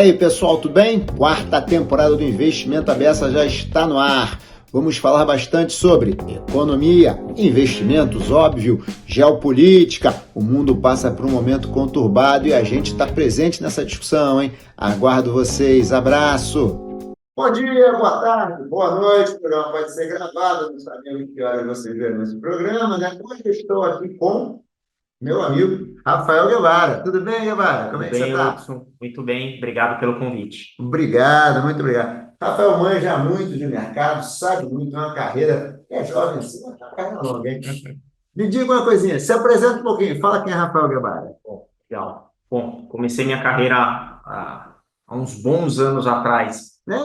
aí, pessoal, tudo bem? Quarta temporada do Investimento à Beça já está no ar. Vamos falar bastante sobre economia, investimentos, óbvio, geopolítica. O mundo passa por um momento conturbado e a gente está presente nessa discussão, hein? Aguardo vocês. Abraço! Bom dia, boa tarde, boa noite. O programa pode ser gravado, não sabemos que horas você vê nesse programa, né? Hoje eu estou aqui com meu amigo Rafael Guevara. Tudo bem, Guevara? Como Tudo é que você bem, está? Hudson? Muito bem, obrigado pelo convite. Obrigado, muito obrigado. Rafael manja muito de mercado, sabe muito, é uma carreira, é jovem assim, mas é uma carreira longa, hein? Me diga uma coisinha, se apresenta um pouquinho, fala quem é Rafael Guevara. Bom, legal. Bom, comecei minha carreira há uns bons anos atrás, Né?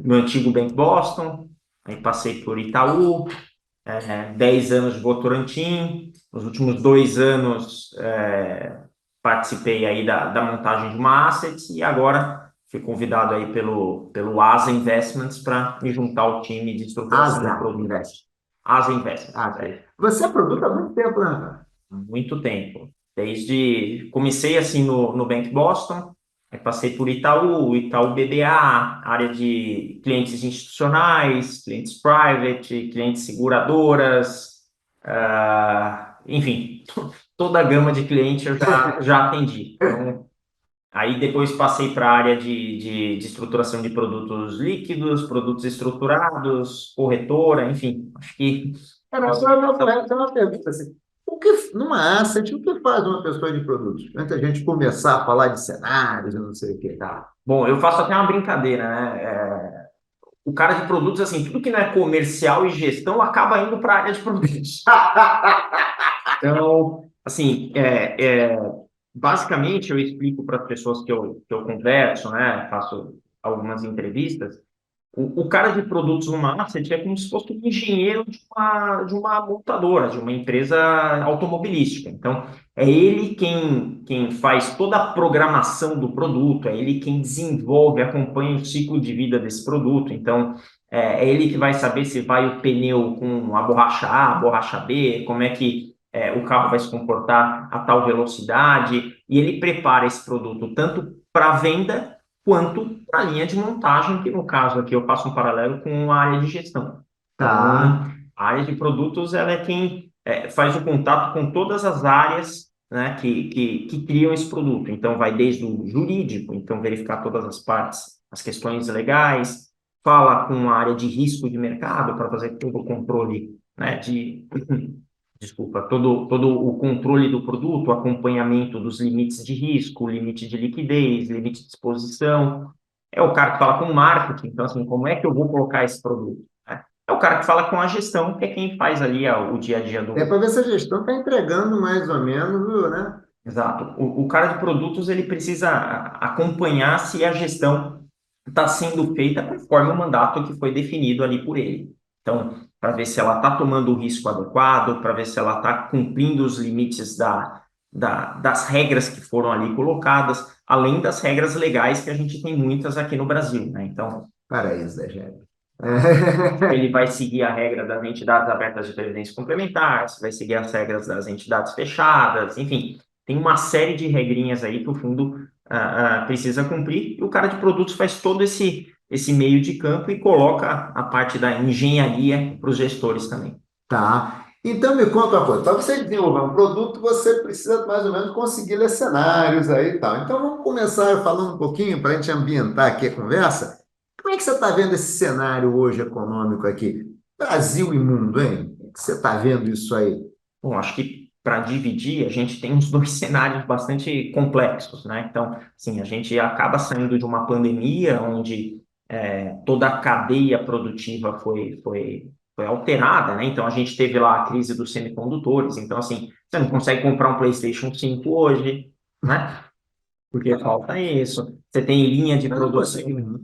no antigo Bank Boston, aí passei por Itaú, 10 anos de Votorantim, nos últimos 2 anos participei aí da montagem de uma asset e agora fui convidado aí pelo Asa Investments para me juntar ao time de estruturação de Asa, produtos. investe. Asa Investments, Asa. Você é produto há muito tempo, né, Rafael? muito tempo. Comecei assim no Bank Boston, aí passei por Itaú BBA, área de clientes institucionais, clientes private, clientes seguradoras, enfim, toda a gama de clientes eu já atendi. Então, aí depois passei para a área de estruturação de produtos líquidos, produtos estruturados, corretora, enfim, acho que Era só uma pergunta assim. O que, numa asset, o que faz uma pessoa de produtos? Antes da gente começar a falar de cenários, eu não sei o que, tá? bom, eu faço até uma brincadeira, né? O cara de produtos, assim, tudo que não é comercial e gestão acaba indo para a área de produtos. Então, assim, basicamente eu explico para as pessoas que eu converso, né? Faço algumas entrevistas. O cara de produtos numa asset é como se fosse um engenheiro de uma montadora, de uma empresa automobilística. Então, é ele quem faz toda a programação do produto, é ele quem desenvolve, acompanha o ciclo de vida desse produto. Então, é ele que vai saber se vai o pneu com a borracha A, a borracha B, como é que o carro vai se comportar a tal velocidade, e ele prepara esse produto tanto para venda quanto para a linha de montagem, que no caso aqui eu faço um paralelo com a área de gestão. Então, Tá. a área de produtos ela é quem faz o contato com todas as áreas, né, que criam esse produto. Então, vai desde o jurídico, então verificar todas as partes, as questões legais, fala com a área de risco de mercado para fazer todo o controle, né, desculpa, todo o controle do produto, o acompanhamento dos limites de risco, limite de liquidez, limite de exposição. É o cara que fala com o marketing, então, assim, como é que eu vou colocar esse produto? Né? É o cara que fala com a gestão, que é quem faz ali o dia a dia É do. para ver se a gestão está entregando mais ou menos, né? Exato. O cara de produtos, ele precisa acompanhar se a gestão está sendo feita conforme o mandato que foi definido ali por ele. Então, para ver se ela está tomando o risco adequado, para ver se ela está cumprindo os limites das regras que foram ali colocadas, além das regras legais que a gente tem muitas aqui no Brasil, né? Então, Paraíso da gente. ele vai seguir a regra das entidades abertas de previdência complementar, vai seguir as regras das entidades fechadas, enfim, tem uma série de regrinhas aí que o fundo precisa cumprir, e o cara de produtos faz todo esse meio de campo e coloca a parte da engenharia para os gestores também. Tá. Então me conta uma coisa. Para você desenvolver um produto, você precisa mais ou menos conseguir ler cenários aí e tal. Então vamos começar falando um pouquinho para a gente ambientar aqui a conversa. Como é que você está vendo esse cenário hoje econômico aqui? Brasil e mundo, hein? Como é que você está vendo isso aí? Bom, acho que para dividir, a gente tem uns dois cenários bastante complexos, né? Então, assim, a gente acaba saindo de uma pandemia onde toda a cadeia produtiva foi alterada, né? Então, a gente teve lá a crise dos semicondutores. Então, assim, você não consegue comprar um PlayStation 5 hoje, né? Porque falta isso. Você tem linha de Eu não produção. consigo.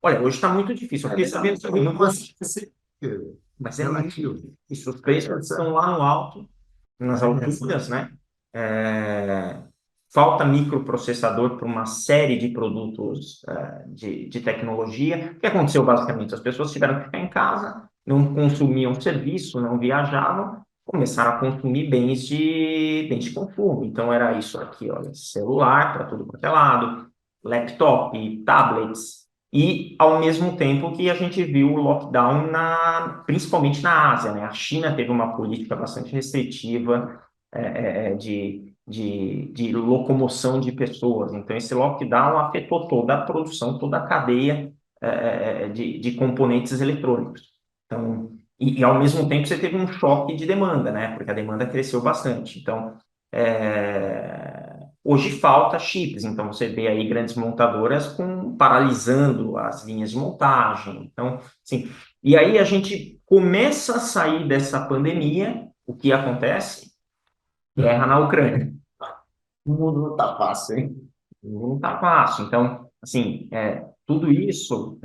Olha, hoje está muito difícil. Eu fiquei sabendo que Eu não consigo ser mas é muito relativo. difícil. Os preços estão lá no alto, nas alturas, né? É, falta microprocessador para uma série de produtos de tecnologia. O que aconteceu basicamente? As pessoas tiveram que ficar em casa, não consumiam serviço, não viajavam, começaram a consumir bens de consumo. Então, era isso aqui, olha, celular para tudo quanto é lado, laptop, tablets, e ao mesmo tempo que a gente viu o lockdown principalmente na Ásia, né? A China teve uma política bastante restritiva de locomoção de pessoas. Então, esse lockdown afetou toda a produção, toda a cadeia de componentes eletrônicos. Então, ao mesmo tempo você teve um choque de demanda, né? Porque a demanda cresceu bastante. Então, hoje falta chips. Então, você vê aí grandes montadoras paralisando as linhas de montagem. Então, sim. E aí a gente começa a sair dessa pandemia. O que acontece? Guerra na Ucrânia. O mundo não está fácil, hein? Não está fácil. Então, assim, tudo isso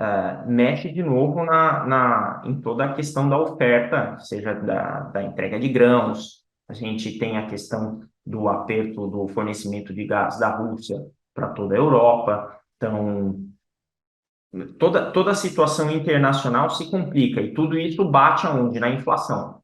mexe de novo em toda a questão da oferta, seja da entrega de grãos. A gente tem a questão do aperto do fornecimento de gás da Rússia para toda a Europa. Então, toda a situação internacional se complica e tudo isso bate aonde? Na inflação.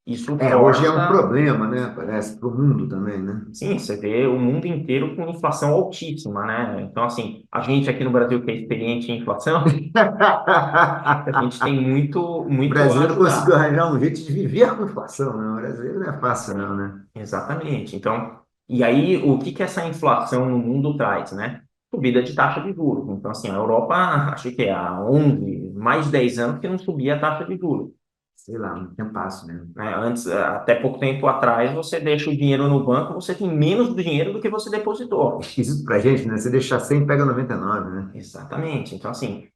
Isso Hoje é um força. problema, né? Parece, para o mundo também, né? Sim, você vê o mundo inteiro com inflação altíssima, né? Então, assim, a gente aqui no Brasil que é experiente em inflação, a gente tem O muito a brasileiro conseguiu ajudar. arranjar um jeito de viver com inflação, né? O brasileiro não é fácil, não, né? Exatamente. Então, e aí, o que que essa inflação no mundo traz, né? Subida de taxa de juros. Então, assim, a Europa, acho que há 11, mais de 10 anos que não subia a taxa de juros. Sei lá, um tempasso mesmo. Né? Antes, até pouco tempo atrás, você deixa o dinheiro no banco, você tem menos dinheiro do que você depositou. Esquisito pra gente, né? Você deixar 100 pega 99, né? Exatamente. Então, assim,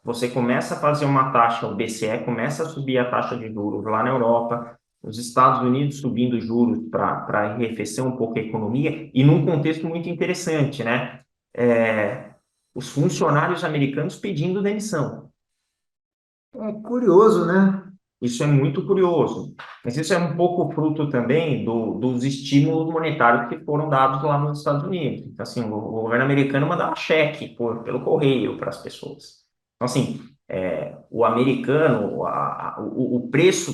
você começa a fazer uma taxa, o BCE começa a subir a taxa de juros lá na Europa, os Estados Unidos subindo juros para arrefecer um pouco a economia, e num contexto muito interessante, né? Os funcionários americanos pedindo demissão. É curioso, né? Isso é muito curioso, mas isso é um pouco fruto também dos estímulos monetários que foram dados lá nos Estados Unidos. Então, assim, o governo americano mandava cheque pelo correio para as pessoas. Então, assim, o americano, o preço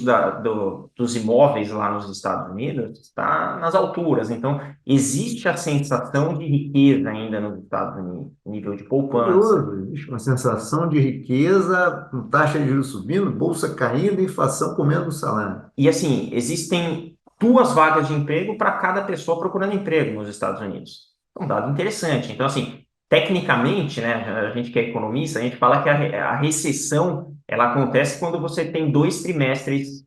dos imóveis lá nos Estados Unidos está nas alturas. Então, existe a sensação de riqueza ainda nos Estados Unidos, nível de poupança. Curioso. Existe uma sensação de riqueza, com taxa de juros subindo, bolsa caindo, inflação comendo o salário. E assim, existem 2 vagas de emprego para cada pessoa procurando emprego nos Estados Unidos. É um dado interessante. Então, assim, tecnicamente, né, a gente que é economista, a gente fala que a recessão ela acontece quando você tem 2 trimestres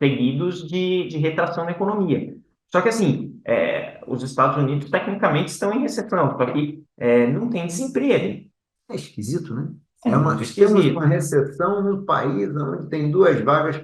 seguidos de retração na economia. Só que, assim, os Estados Unidos tecnicamente estão em recessão, só que não tem desemprego. É esquisito, né? É muito Temos uma esquisito. recessão num país onde tem 2 vagas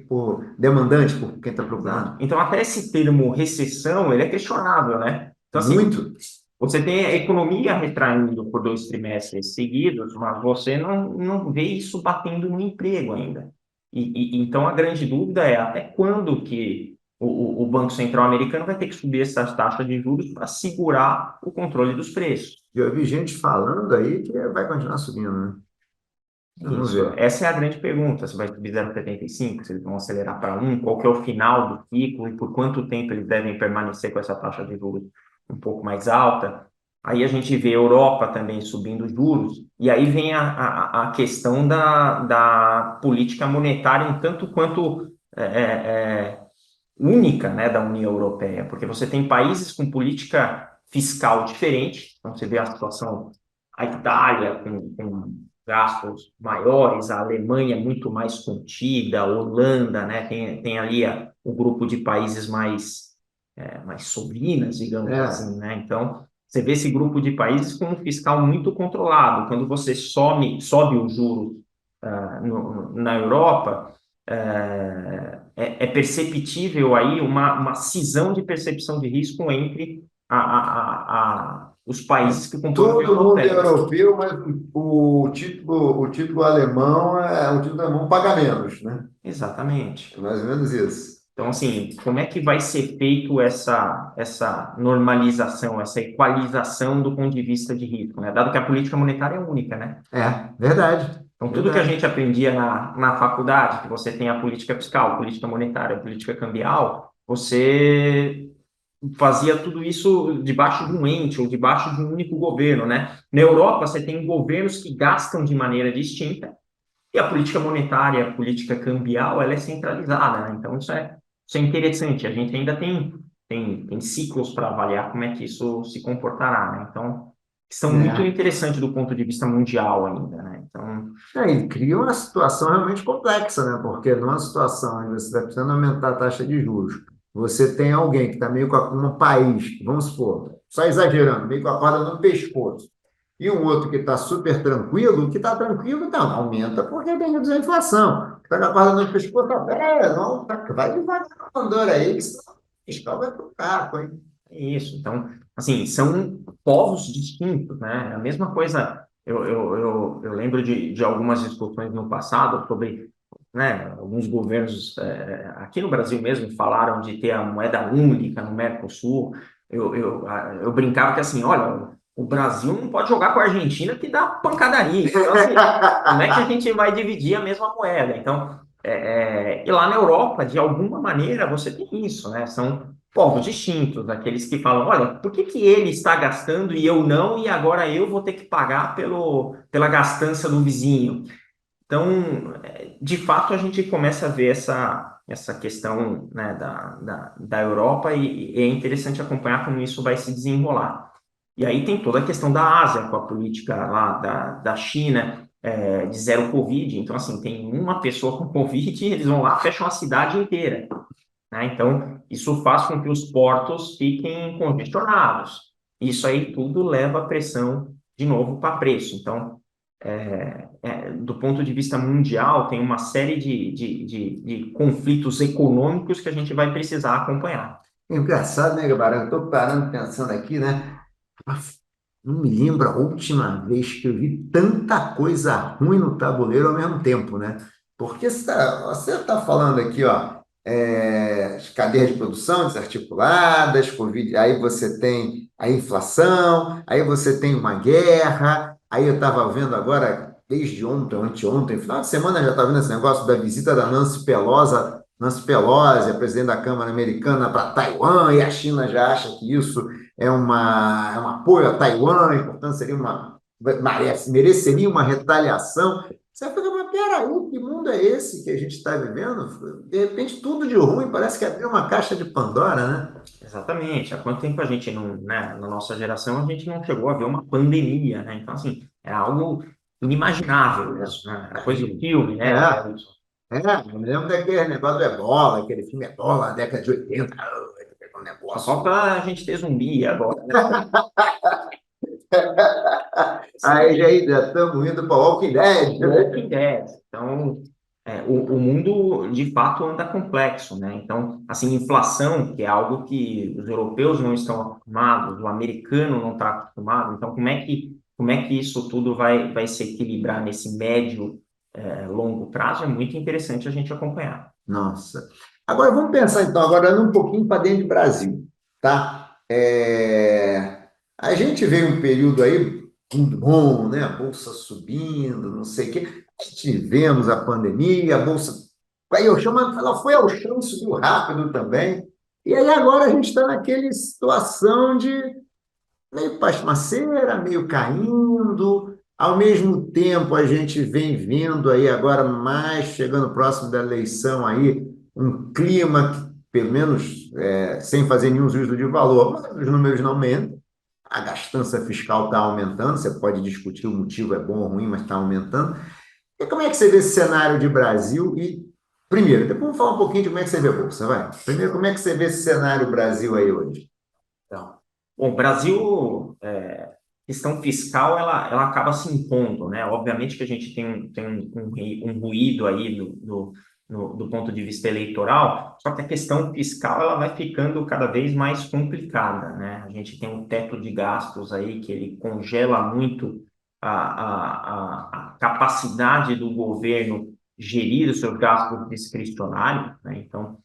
por demandante, por quem está Exato. procurando. Então, até esse termo recessão, ele é questionável, né? Então, assim, Muito. você tem a economia retraindo por 2 trimestres seguidos, mas você não vê isso batendo no emprego ainda. Então, a grande dúvida é até quando que o Banco Central americano vai ter que subir essas taxas de juros para segurar o controle dos preços. Eu vi gente falando aí que vai continuar subindo, né? Vamos Isso, ver. essa é a grande pergunta. Se vai subir 0,75, se eles vão acelerar para 1, qual que é o final do ciclo e por quanto tempo eles devem permanecer com essa taxa de juros um pouco mais alta. Aí a gente vê a Europa também subindo juros, e aí vem a questão da política monetária um tanto quanto única, né, da União Europeia, porque você tem países com política fiscal diferente, então você vê a situação, a Itália com gastos maiores, a Alemanha muito mais contida, a Holanda, né, tem ali o grupo de países mais sobrinas, digamos É, assim, né, então você vê esse grupo de países com um fiscal muito controlado, quando você sobe o juro na Europa, é perceptível aí uma cisão de percepção de risco entre os países que compõem a União todo mundo é Europeia. europeu, mas o título alemão o título alemão paga menos, né? Exatamente. É mais ou menos isso. Então, assim, como é que vai ser feito essa normalização, essa equalização do ponto de vista de risco, né? Dado que a política monetária é única, né? É, verdade. Então, tudo que a gente aprendia na faculdade, que você tem a política fiscal, política monetária, política cambial, você fazia tudo isso debaixo de um ente ou debaixo de um único governo, né? Na Europa, você tem governos que gastam de maneira distinta e a política monetária, a política cambial, ela é centralizada, né? Então, isso é interessante. A gente ainda tem ciclos para avaliar como é que isso se comportará, né? Então, são muito É. interessantes do ponto de vista mundial ainda, né? Então, E cria uma situação realmente complexa, né? Porque numa situação onde você está precisando aumentar a taxa de juros, você tem alguém que está meio com um país, vamos supor, só exagerando, meio com a corda no pescoço, e um outro que está super tranquilo, o que está tranquilo não, aumenta porque vem reduzir a inflação. Está com a corda no pescoço, não, vai devagar na Andorra aí, que senão o fiscal vai pro caco, hein? é isso. Então, assim, são povos distintos, né? A mesma coisa, eu lembro de algumas discussões no passado sobre, né, alguns governos aqui no Brasil mesmo falaram de ter a moeda única no Mercosul. Eu brincava que assim, olha, o Brasil não pode jogar com a Argentina que dá pancadaria. Então, assim, como é que a gente vai dividir a mesma moeda? Então, e lá na Europa, de alguma maneira, você tem isso, né? São povos distintos, aqueles que falam, olha, por que que ele está gastando e eu não, e agora eu vou ter que pagar pela gastança do vizinho? Então, de fato, a gente começa a ver essa questão, né, da Europa e é interessante acompanhar como isso vai se desenrolar. E aí tem toda a questão da Ásia, com a política lá da China, de zero Covid. Então, assim, tem uma pessoa com Covid, eles vão lá, fecham a cidade inteira, né? Então, isso faz com que os portos fiquem congestionados. Isso aí tudo leva a pressão, de novo, para preço. Então, do ponto de vista mundial, tem uma série de conflitos econômicos que a gente vai precisar acompanhar. É engraçado, né, Gabarão? Eu estou parando pensando aqui, né? Não me lembro a última vez que eu vi tanta coisa ruim no tabuleiro ao mesmo tempo, né? Porque você tá falando aqui, ó, as cadeias de produção desarticuladas, Covid, aí você tem a inflação, aí você tem uma guerra, aí eu estava vendo agora, desde ontem, anteontem, final de semana já estava vendo esse negócio da visita da Nancy Pelosi, a presidente da Câmara Americana, para Taiwan, e a China já acha que isso é um apoio a Taiwan, portanto mereceria uma retaliação. Você fica, mas peraí, que mundo é esse que a gente está vivendo? De repente, tudo de ruim, parece que abriu uma caixa de Pandora, né? Exatamente. Há quanto tempo a gente não, né, na nossa geração, a gente não chegou a ver uma pandemia, né? Então, assim, é algo inimaginável isso, né? Era coisa do filme, né? É, eu me lembro daquele negócio do Ebola, aquele filme Ebola, década de 80, um Só negócio. falta a gente ter zumbi agora, né? Aí já estamos indo para o Walking Dead, né? Walking Dead. Então, o mundo de fato anda complexo, né? Então, assim, inflação, que é algo que os europeus não estão acostumados, o americano não está acostumado. Então, como é que isso tudo vai se equilibrar nesse médio, longo prazo? É muito interessante a gente acompanhar. Nossa. Agora vamos pensar então, agora um pouquinho para dentro do Brasil, tá? A gente veio um período aí muito bom, né? A bolsa subindo, não sei o quê. Tivemos a pandemia, a bolsa. Aí eu chamo, ela foi ao chão, subiu rápido também. E aí agora a gente está naquela situação de meio pasmaceira, meio caindo. Ao mesmo tempo, a gente vem vendo aí agora mais chegando próximo da eleição aí um clima que, pelo menos sem fazer nenhum juízo de valor, mas os números não aumentam. A gastança fiscal está aumentando. Você pode discutir o motivo é bom ou ruim, mas está aumentando. E como é que você vê esse cenário de Brasil? E primeiro, depois vamos falar um pouquinho de como é que você vê a bolsa, vai. Primeiro, como é que você vê esse cenário Brasil aí hoje? Então, bom, o Brasil, questão fiscal, ela acaba se impondo, né? Obviamente que a gente tem um ruído aí do ponto de vista eleitoral, só que a questão fiscal, ela vai ficando cada vez mais complicada, né? A gente tem um teto de gastos aí que ele congela muito a capacidade do governo gerir os seus gastos discricionários, né? Então,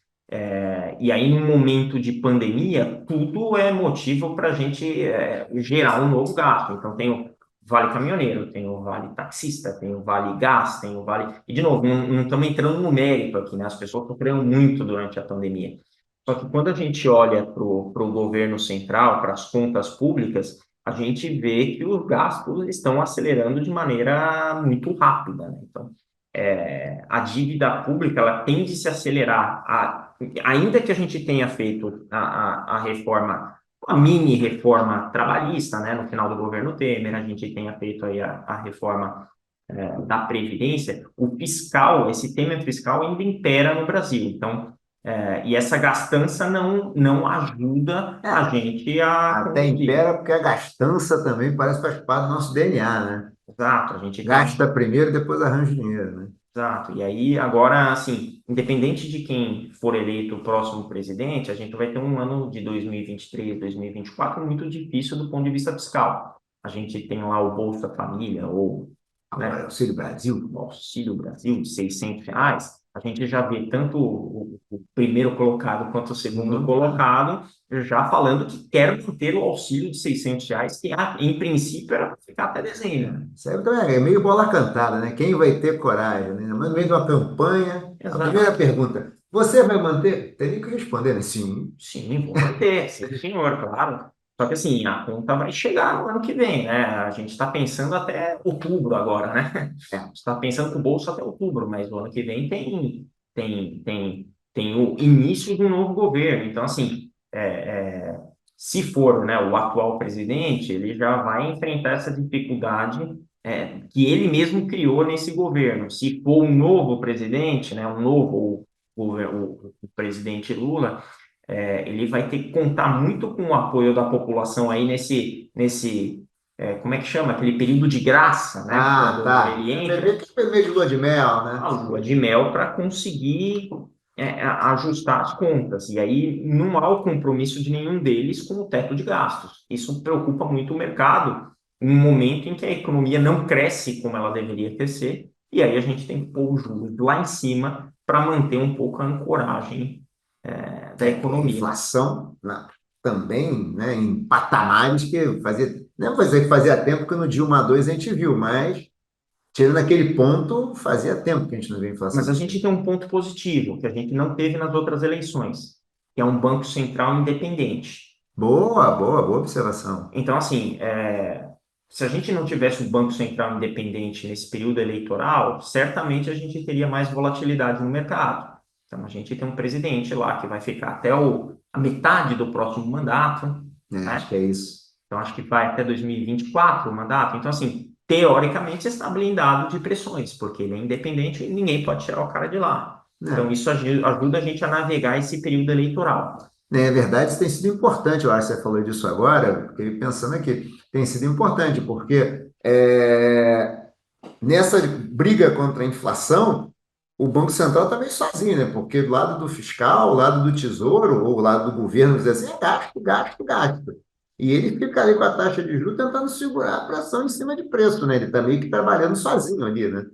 e aí, num momento de pandemia, tudo é motivo para a gente gerar um novo gasto. Então, tem vale caminhoneiro, tem o vale taxista, tem o vale gás, tem o vale... E, de novo, não estamos entrando no mérito aqui, né? As pessoas sofreram muito durante a pandemia. Só que quando a gente olha para o governo central, para as contas públicas, a gente vê que os gastos estão acelerando de maneira muito rápida, né? Então, a dívida pública ela tende a se acelerar. Ainda que a gente tenha feito a reforma, a mini reforma trabalhista, né, no final do governo Temer, a gente tenha feito aí a reforma da Previdência, o fiscal, esse tema fiscal ainda impera no Brasil. Então, e essa gastança não ajuda a gente a Até conduzir. impera porque a gastança também parece que faz parte do nosso DNA, né? Exato, a gente tem. Gasta primeiro, depois arranja dinheiro, né? Exato. E aí, agora, assim, independente de quem for eleito o próximo presidente, a gente vai ter um ano de 2023, 2024 muito difícil do ponto de vista fiscal. A gente tem lá o Bolsa Família, ou, Agora, né, Auxílio Brasil. o Auxílio Brasil de R$ 600. A gente já vê tanto o primeiro colocado quanto o segundo colocado já falando que quer manter o auxílio de R$ 600, que em princípio era para ficar até dezembro. Isso aí também é meio bola cantada, né? Quem vai ter coragem, né? Mas no meio de uma campanha, a primeira Exato. pergunta, você vai manter? Teria que responder, né? Sim. Sim, vou manter, sim, senhor, claro. Só que assim, a conta vai chegar no ano que vem, né? A gente está pensando até outubro agora, né? É. Está pensando com o bolso até outubro, mas o ano que vem tem o início de um novo governo. Então, assim, se for, né, o atual presidente, ele já vai enfrentar essa dificuldade que ele mesmo criou nesse governo. Se for um novo presidente, né, um novo o presidente Lula, ele vai ter que contar muito com o apoio da população aí como é que chama? Aquele período de graça, né? Ah, Quando tá. ele É entra, meio de lua de mel, né? a lua de mel para conseguir ajustar as contas. E aí não há o compromisso de nenhum deles com o teto de gastos. Isso preocupa muito o mercado, em um momento em que a economia não cresce como ela deveria crescer, e aí a gente tem que pôr os juros lá em cima para manter um pouco a ancoragem da A economia. inflação também, né, em patamares que fazia, não vou dizer que fazia tempo que no Dilma 2 a gente viu, mas tirando aquele ponto, fazia tempo que a gente não via inflação Mas a desse gente jeito. tem um ponto positivo, que a gente não teve nas outras eleições, que é um Banco Central independente. Boa, boa, boa observação. Então, assim, se a gente não tivesse um Banco Central independente nesse período eleitoral, certamente a gente teria mais volatilidade no mercado. Então, a gente tem um presidente lá que vai ficar até a metade do próximo mandato, Acho né? que é isso. Então, acho que vai até 2024 o mandato. Então, assim, teoricamente, está blindado de pressões, porque ele é independente e ninguém pode tirar o cara de lá. Então, É. isso ajuda a gente a navegar esse período eleitoral. É verdade, isso tem sido importante, eu acho que você falou disso agora, porque pensando aqui, tem sido importante, porque nessa briga contra a inflação, o Banco Central está meio sozinho, né? Porque do lado do fiscal, o lado do tesouro, ou o lado do governo, diz assim, é gasto, gasto, gasto. E ele fica ali com a taxa de juros tentando segurar a pressão em cima de preço, né? Ele está meio que trabalhando sozinho ali, né?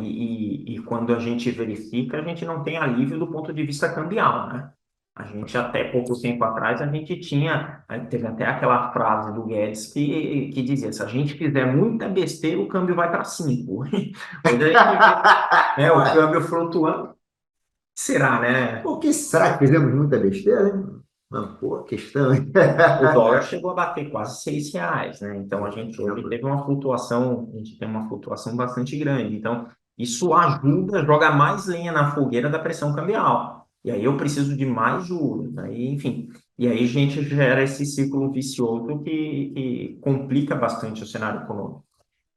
E quando a gente verifica, a gente não tem alívio do ponto de vista cambial, né? A gente, até pouco tempo atrás, a gente teve até aquela frase do Guedes que dizia, se a gente fizer muita besteira, o câmbio vai para 5. Hoje a gente vê, o Ué, câmbio flutuando. Será, né? por que será que fizemos muita besteira, hein? Uma boa questão, hein? O dólar chegou a bater quase R$ 6, né? Então a gente hoje Lembro. teve uma flutuação, a gente tem uma flutuação bastante grande. Então isso ajuda, joga mais lenha na fogueira da pressão cambial. E aí eu preciso de mais juros, aí, enfim. E aí a gente gera esse círculo vicioso que complica bastante o cenário econômico.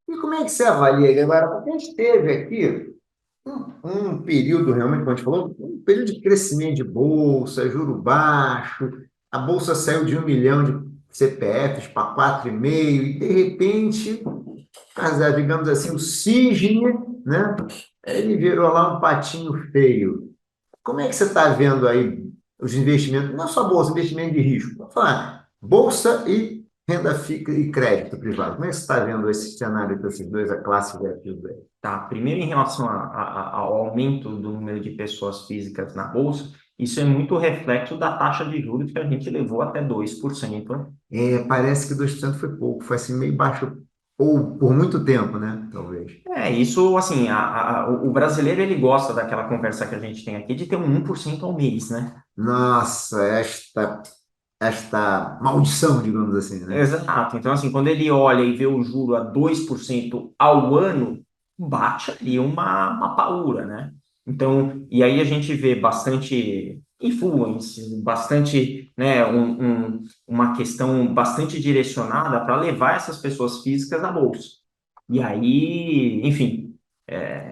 E como é que você avalia agora? Porque a gente teve aqui um período realmente, como a gente falou, um período de crescimento de bolsa, juro baixo, a bolsa saiu de 1 milhão de CPFs para 4,5 e de repente, digamos assim, o cisne, né? Ele virou lá um patinho feio. Como é que você está vendo aí os investimentos, não só bolsa, investimento de risco, vou falar, bolsa e renda fixa e crédito privado. Como é que você está vendo esse cenário desses dois, a classe de ativos aí? Tá? Primeiro, em relação ao aumento do número de pessoas físicas na Bolsa, isso é muito reflexo da taxa de juros que a gente levou até 2%. Parece que 2% foi pouco, foi assim meio baixo, Ou por muito tempo, né? Talvez. Isso, assim, o brasileiro, ele gosta daquela conversa que a gente tem aqui de ter um 1% ao mês, né? Nossa, esta maldição, digamos assim, né? Exato. Então, assim, quando ele olha e vê o juro a 2% ao ano, bate ali uma paura, né? Então, e aí a gente vê bastante influence, bastante, né, uma questão bastante direcionada para levar essas pessoas físicas à bolsa. E aí, enfim,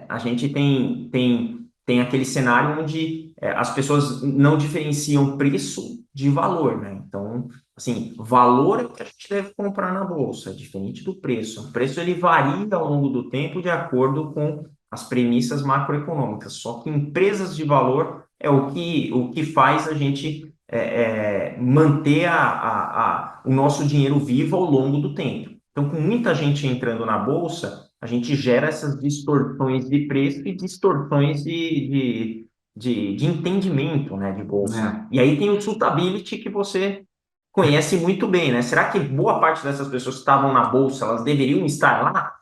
a gente tem aquele cenário onde as pessoas não diferenciam preço de valor, né? Então, assim, valor é o que a gente deve comprar na bolsa, é diferente do preço. O preço ele varia ao longo do tempo de acordo com as premissas macroeconômicas. Só que empresas de valor é o que faz a gente manter o nosso dinheiro vivo ao longo do tempo. Então, com muita gente entrando na bolsa, a gente gera essas distorções de preço e distorções de entendimento, né, de bolsa. É. E aí tem o suitability que você conhece muito bem, né? Será que boa parte dessas pessoas que estavam na bolsa, elas deveriam estar lá?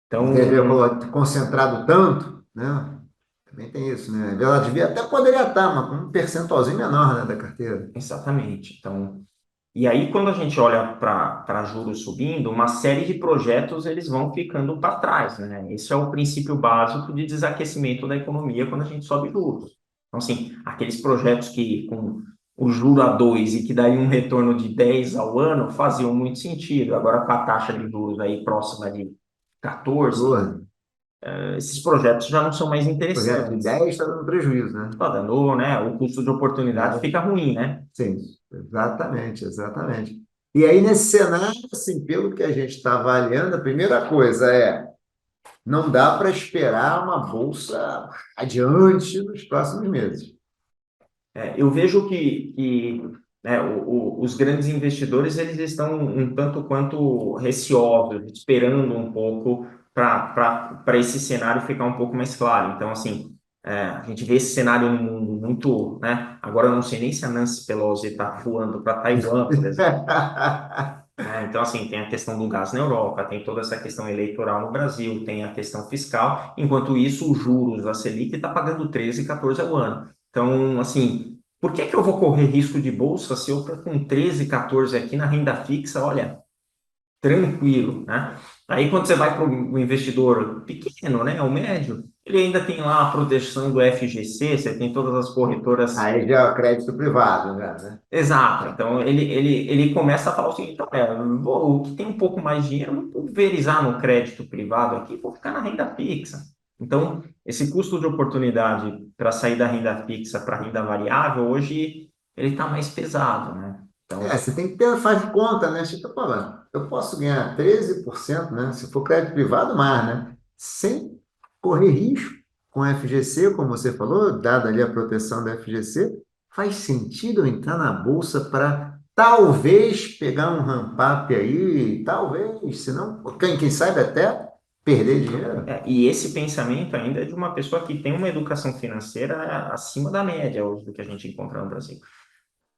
Deve Então, ter concentrado tanto, né? Também tem isso, né? Ela devia até poderia estar, mas com um percentualzinho menor, né, da carteira. exatamente. Então, e aí quando a gente olha para juros subindo, uma série de projetos eles vão ficando para trás, né? Esse é o princípio básico de desaquecimento da economia quando a gente sobe juros. Então, assim, aqueles projetos que com o juro a 2 e que daria um retorno de 10 ao ano faziam muito sentido. Agora, com a taxa de juros aí próxima de 14, Pô, esses projetos já não são mais projeto de interessantes. 10 está dando prejuízo, né? Está dando, né? O custo de oportunidade É, fica ruim, né? sim, exatamente, exatamente. E aí, nesse cenário, assim, pelo que a gente está avaliando, a primeira coisa é não dá para esperar uma bolsa adiante nos próximos meses. Eu vejo né, os grandes investidores eles estão um tanto quanto receosos, esperando um pouco para esse cenário ficar um pouco mais claro. Então, assim, a gente vê esse cenário no mundo muito, né? Agora eu não sei nem se a Nancy Pelosi está voando para Taiwan, por exemplo. Então, assim, tem a questão do gás na Europa, tem toda essa questão eleitoral no Brasil, tem a questão fiscal. Enquanto isso, os juros, a Selic está pagando 13, 14 ao ano. Então, assim, por que que eu vou correr risco de bolsa se eu estou com 13, 14 aqui na renda fixa? Olha, tranquilo, né? Aí quando você vai para o investidor pequeno, né, o médio, ele ainda tem lá a proteção do FGC, você tem todas as corretoras. Aí já é o crédito privado, já, né? Exato. Então ele começa a falar o seguinte: o que tem um pouco mais de dinheiro, não vou pulverizar no crédito privado aqui, vou ficar na renda fixa. Então, esse custo de oportunidade para sair da renda fixa para a renda variável, hoje ele está mais pesado, né? Então, Você tem que ter, faz de conta, né? Tipo, pô, eu posso ganhar 13%, né? Se for crédito privado, mais, né? Sem correr risco com a FGC, como você falou, dada ali a proteção da FGC, faz sentido eu entrar na bolsa para talvez pegar um ramp-up aí, talvez, se não, quem sabe até perder dinheiro. e esse pensamento ainda é de uma pessoa que tem uma educação financeira acima da média hoje do que a gente encontra no Brasil.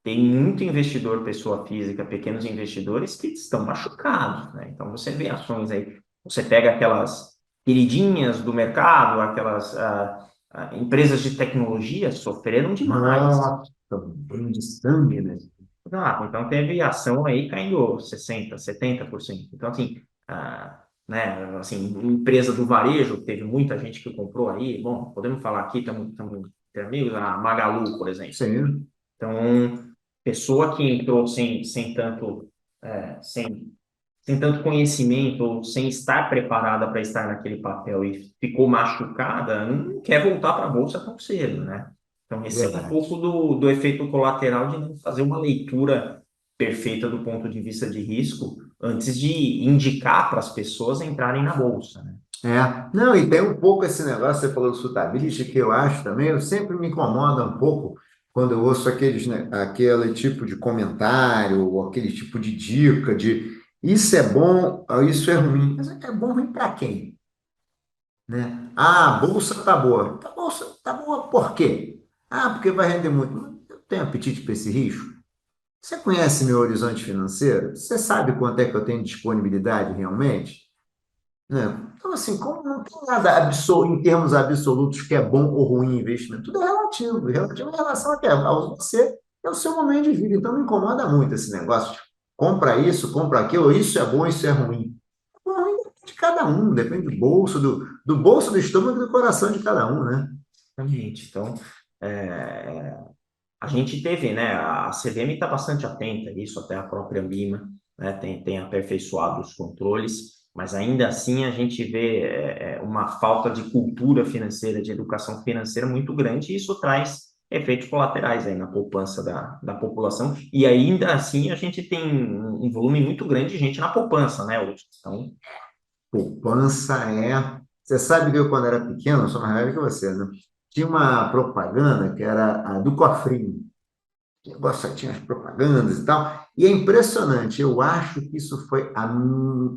Tem muito investidor, pessoa física, pequenos investidores que estão machucados, né? Então você vê ações aí, você pega aquelas queridinhas do mercado, aquelas empresas de tecnologia sofreram demais. Nossa, banho de sangue, né? Então teve ação aí caindo 60, 70%. Então assim, né, assim, empresa do varejo, teve muita gente que comprou aí, bom, podemos falar aqui, estamos amigos, a Magalu, por exemplo. Sim. Então, pessoa que entrou sem tanto conhecimento, ou sem estar preparada para estar naquele papel e ficou machucada, não quer voltar para a bolsa tão cedo, né? Então, esse é um Verdade. pouco do efeito colateral de não fazer uma leitura perfeita do ponto de vista de risco antes de indicar para as pessoas entrarem na bolsa, né? Não, e tem um pouco esse negócio, você falou do sutability, que eu acho também, eu sempre me incomoda um pouco quando eu ouço aquele tipo de comentário, ou aquele tipo de dica de isso é bom, ou isso é ruim. Mas é bom ruim para quem? Né? Ah, a bolsa tá boa. A bolsa tá boa por quê? Ah, porque vai render muito. Mas eu tenho apetite para esse risco? Você conhece meu horizonte financeiro? Você sabe quanto é que eu tenho de disponibilidade realmente? Né? Então, assim, como não tem nada em termos absolutos que é bom ou ruim investimento, tudo é relativo, relativo em relação a quê? A você é o seu momento de vida. Então, me incomoda muito esse negócio de compra isso, compra aquilo, isso é bom, isso é ruim. O ruim depende de cada um, depende do bolso, do estômago e do coração de cada um, né? Exatamente. Então, é, a gente teve, né? A CVM está bastante atenta a isso, até a própria Lima, né? Tem aperfeiçoado os controles, mas ainda assim a gente vê uma falta de cultura financeira, de educação financeira muito grande, e isso traz efeitos colaterais aí na poupança da população, e ainda assim a gente tem um volume muito grande de gente na poupança, né, Hudson? Então, Poupança é. Você sabe que eu, quando era pequeno, eu sou mais velho que você, né? Tinha uma propaganda que era a do cofrinho. Que negócio tinha as propagandas e tal. E é impressionante, eu acho que isso foi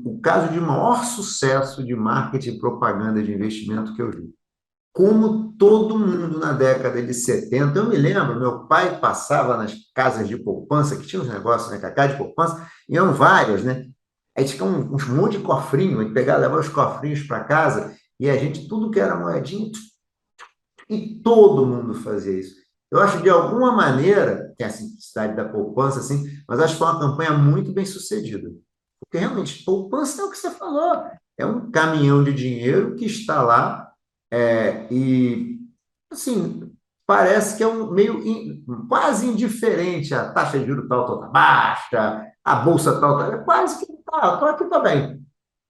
o caso de maior sucesso de marketing e propaganda de investimento que eu vi. Como todo mundo na década de 70, eu me lembro, meu pai passava nas casas de poupança, que tinha uns negócios, né, cacá de poupança, e eram várias, né? Aí tinha uns monte de cofrinho, a gente pegava, levava os cofrinhos para casa, e a gente, tudo que era moedinha, e todo mundo fazia isso. Eu acho, de alguma maneira, tem a simplicidade da poupança, assim, mas acho que foi uma campanha muito bem sucedida. Porque realmente, poupança é o que você falou. É um caminhão de dinheiro que está lá e, assim, parece que é um quase indiferente. A taxa de juros tal está baixa, a bolsa tal está... É quase que tá, estou aqui também.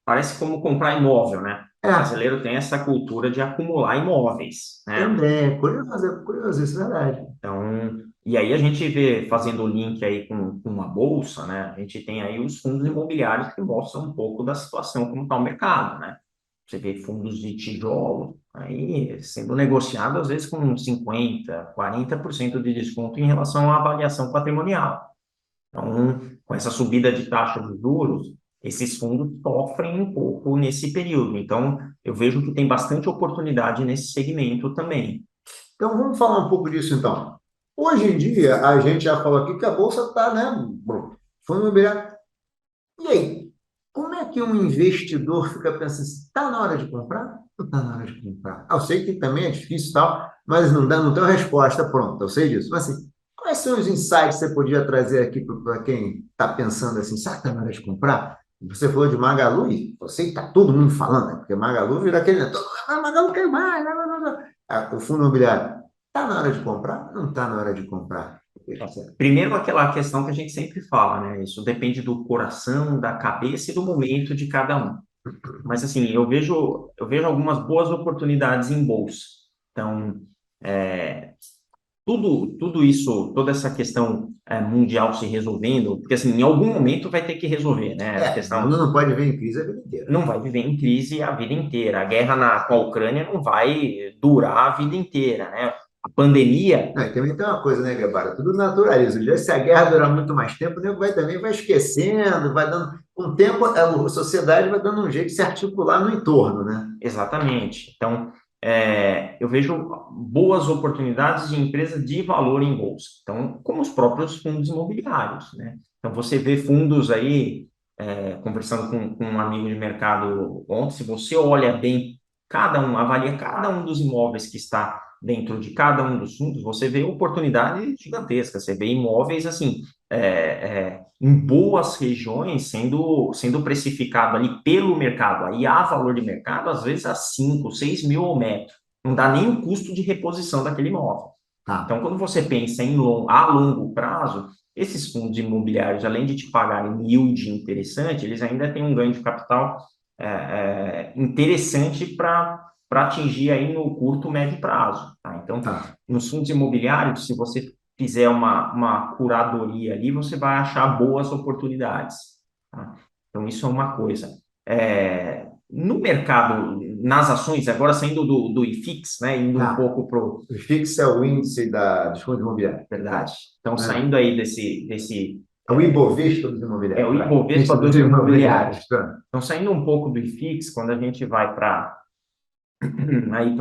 parece como comprar imóvel, né? O É, brasileiro tem essa cultura de acumular imóveis, né? também. É curioso, isso é verdade. Então, e aí a gente vê, fazendo o link aí com a bolsa, né? A gente tem aí os fundos imobiliários que mostram um pouco da situação como está o mercado, né? Você vê fundos de tijolo aí sendo negociado às vezes com 50, 40% de desconto em relação à avaliação patrimonial. Então, com essa subida de taxa de juros, esses fundos sofrem um pouco nesse período. Então, eu vejo que tem bastante oportunidade nesse segmento também. Então, vamos falar um pouco disso, então. Hoje em dia, a gente já falou aqui que a Bolsa está, né? Bom, fundo imobiliário. E aí, como é que um investidor fica pensando assim, está na hora de comprar? Não está na hora de comprar. Eu sei que também é difícil e tal, mas não tem uma resposta pronta, eu sei disso. Mas assim, quais são os insights que você podia trazer aqui para quem está pensando assim, será que está na hora de comprar? Você falou de Magalu e eu sei que está todo mundo falando, né? Porque Magalu vira aquele, né? Magalu quer mais, blá, blá, blá, blá. O fundo imobiliário. Está na hora de comprar? Não está na hora de comprar. Primeiro, aquela questão que a gente sempre fala, né? Isso depende do coração, da cabeça e do momento de cada um. Mas, assim, eu vejo algumas boas oportunidades em bolsa. Então, é, tudo isso, toda essa questão mundial se resolvendo, porque, assim, em algum momento vai ter que resolver, né? A O mundo questão não pode ver em crise a vida inteira. não vai viver em crise a vida inteira. A guerra com a Ucrânia não vai durar a vida inteira, né? A pandemia, Não, e também tem uma coisa, né, Guevara? Tudo naturaliza. Já se a guerra durar muito mais tempo, o nego também vai esquecendo, vai dando. Com o tempo, a sociedade vai dando um jeito de se articular no entorno, né? exatamente. Então, eu vejo boas oportunidades de empresas de valor em bolsa. Então, como os próprios fundos imobiliários, né? Então, você vê fundos aí, conversando com um amigo de mercado ontem, se você olha bem avalia cada um dos imóveis que está dentro de cada um dos fundos, você vê oportunidades gigantescas, você vê imóveis assim, em boas regiões sendo precificado ali pelo mercado. Aí há valor de mercado, às vezes a 5, 6 mil ao metro. Não dá nem o custo de reposição daquele imóvel. Tá. Então, quando você pensa a longo prazo, esses fundos imobiliários, além de te pagarem yield interessante, eles ainda têm um ganho de capital interessante para atingir aí no curto, médio prazo. Tá? Então, Tá. nos fundos imobiliários, se você fizer uma curadoria ali, você vai achar boas oportunidades. Tá? Então, isso é uma coisa. No mercado, nas ações, agora saindo do IFIX, né, indo um Tá. pouco para o... O FIX é o índice dos fundos imobiliários. Verdade. Tá. Então, É. saindo aí desse É o Ibovespa dos imobiliários. o Vai. Ibovespa Índice dos dos imobiliários. imobiliários. Tá. Então, saindo um pouco do IFIX, quando a gente vai para aí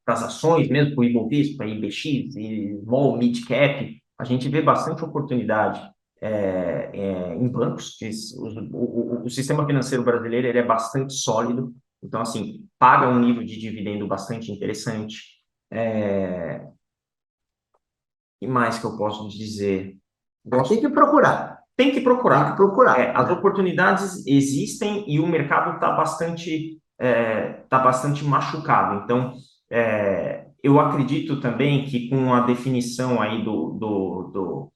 as ações mesmo, para o Ibovespa, IBX, e Small Mid Cap, a gente vê bastante oportunidade em bancos, que o sistema financeiro brasileiro ele é bastante sólido, então, assim, paga um nível de dividendo bastante interessante. E mais que eu posso dizer? Tem que procurar. Tem que procurar. Tem que procurar, As né? oportunidades existem e o mercado tá bastante machucado. Então, eu acredito também que com a definição aí do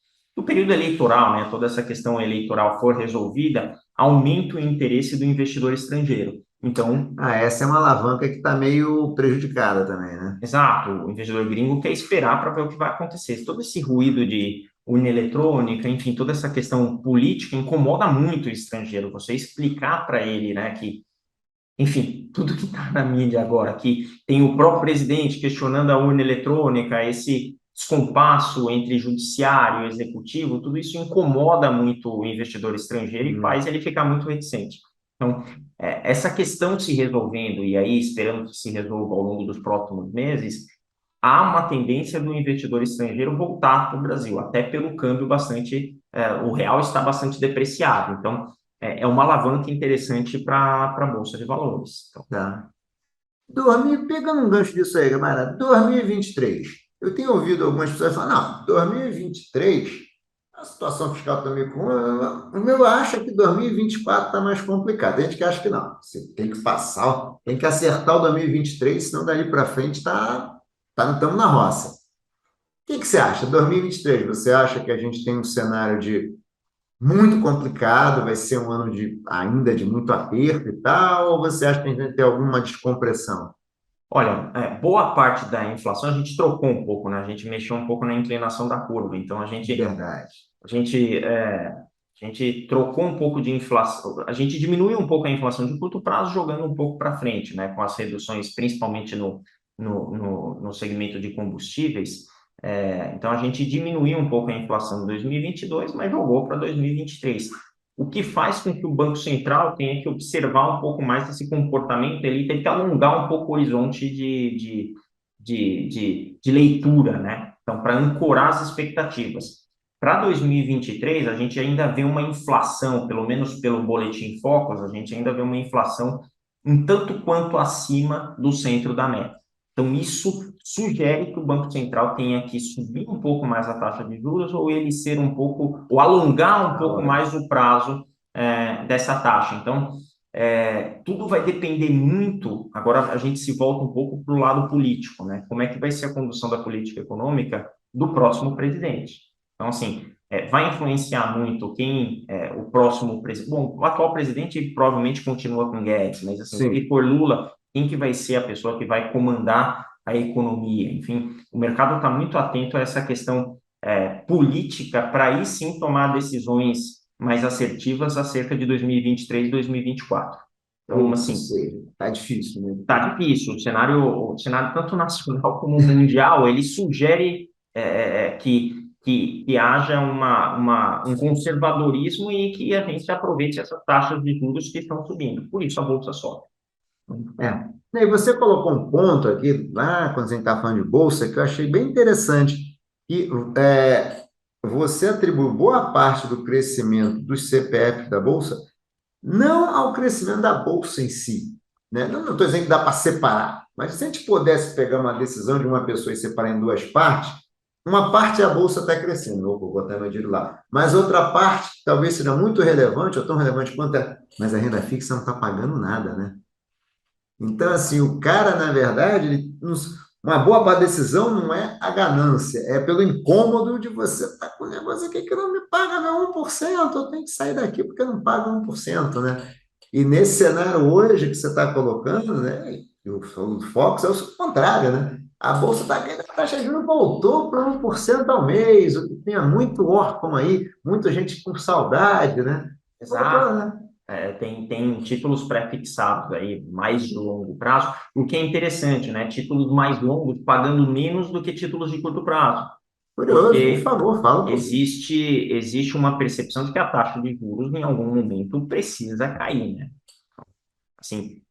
período eleitoral, né, toda essa questão eleitoral for resolvida, aumenta o interesse do investidor estrangeiro. Então, Essa é uma alavanca que está meio prejudicada também, né? exato, o investidor gringo quer esperar para ver o que vai acontecer. Todo esse ruído de urna eletrônica, enfim, toda essa questão política incomoda muito o estrangeiro. Você explicar para ele, né, que, enfim, tudo que está na mídia agora, que tem o próprio presidente questionando a urna eletrônica, esse descompasso entre judiciário e executivo, tudo isso incomoda muito o investidor estrangeiro e faz ele ficar muito reticente. Então, essa questão se resolvendo, e aí esperando que se resolva ao longo dos próximos meses, há uma tendência do investidor estrangeiro voltar para o Brasil, até pelo câmbio bastante, o real está bastante depreciado, então é uma alavanca interessante para a Bolsa de Valores. Então, Tá. Pegando um gancho disso aí, camarada, 2023. Eu tenho ouvido algumas pessoas falando, não, 2023, a situação fiscal está meio com. O meu acha que 2024 está mais complicado. Tem gente que acha que não. Você tem que passar, tem que acertar o 2023, senão dali para frente estamos na roça. O que você acha? 2023, você acha que a gente tem um cenário de muito complicado, vai ser um ano ainda de muito aperto e tal, ou você acha que a gente vai ter alguma descompressão? olha, boa parte da inflação a gente trocou um pouco, né? A gente mexeu um pouco na inclinação da curva, então Verdade. a gente, a gente trocou um pouco de inflação, a gente diminuiu um pouco a inflação de curto prazo, jogando um pouco para frente, né? Com as reduções, principalmente no segmento de combustíveis. Então, a gente diminuiu um pouco a inflação em 2022, mas jogou para 2023. O que faz com que o Banco Central tenha que observar um pouco mais esse comportamento, ele tem que alongar um pouco o horizonte de leitura, né? Então, para ancorar as expectativas. Para 2023, a gente ainda vê uma inflação, pelo menos pelo Boletim Focus, a gente ainda vê uma inflação um tanto quanto acima do centro da meta. Então, isso sugere que o Banco Central tenha que subir um pouco mais a taxa de juros ou ele ser um pouco, ou alongar um pouco mais o prazo dessa taxa. Então, tudo vai depender muito. Agora, a gente se volta um pouco para o lado político, né? Como é que vai ser a condução da política econômica do próximo presidente? Então, assim, vai influenciar muito quem o próximo presidente. Bom, o atual presidente provavelmente continua com Guedes, mas assim, se for Lula, quem que vai ser a pessoa que vai comandar a economia? Enfim, o mercado está muito atento a essa questão política para aí sim tomar decisões mais assertivas acerca de 2023 e 2024. Então, assim, Tá difícil, né? tá difícil. O cenário tanto nacional como mundial, ele sugere que haja um conservadorismo e que a gente aproveite essas taxas de juros que estão subindo. Por isso a bolsa sobe. É. E você colocou um ponto aqui, lá, quando a gente está falando de bolsa, que eu achei bem interessante, que você atribui boa parte do crescimento dos CPF da bolsa não ao crescimento da bolsa em si, né? Não estou dizendo que dá para separar, mas se a gente pudesse pegar uma decisão de uma pessoa e separar em duas partes, uma parte a bolsa está crescendo, vou botar meu dinheiro lá, mas outra parte talvez seja muito relevante, ou tão relevante quanto mas a renda fixa não está pagando nada, né? Então, assim, o cara, na verdade, uma boa para decisão não é a ganância, é pelo incômodo de você estar com um negócio aqui que não me paga meu 1%, eu tenho que sair daqui porque não paga 1%, né? E nesse cenário hoje que você está colocando, né, o Fox é o contrário, né? A Bolsa está caindo, a taxa de juros voltou para 1% ao mês, o que tinha muito órfão aí, muita gente com saudade, né? Voltou, Exato. né? Tem títulos pré-fixados aí, mais de longo prazo, o que é interessante, né? Títulos mais longos pagando menos do que títulos de curto prazo, Curioso, por porque favor, fala um pouquinho. existe uma percepção de que a taxa de juros em algum momento precisa cair, né? Assim,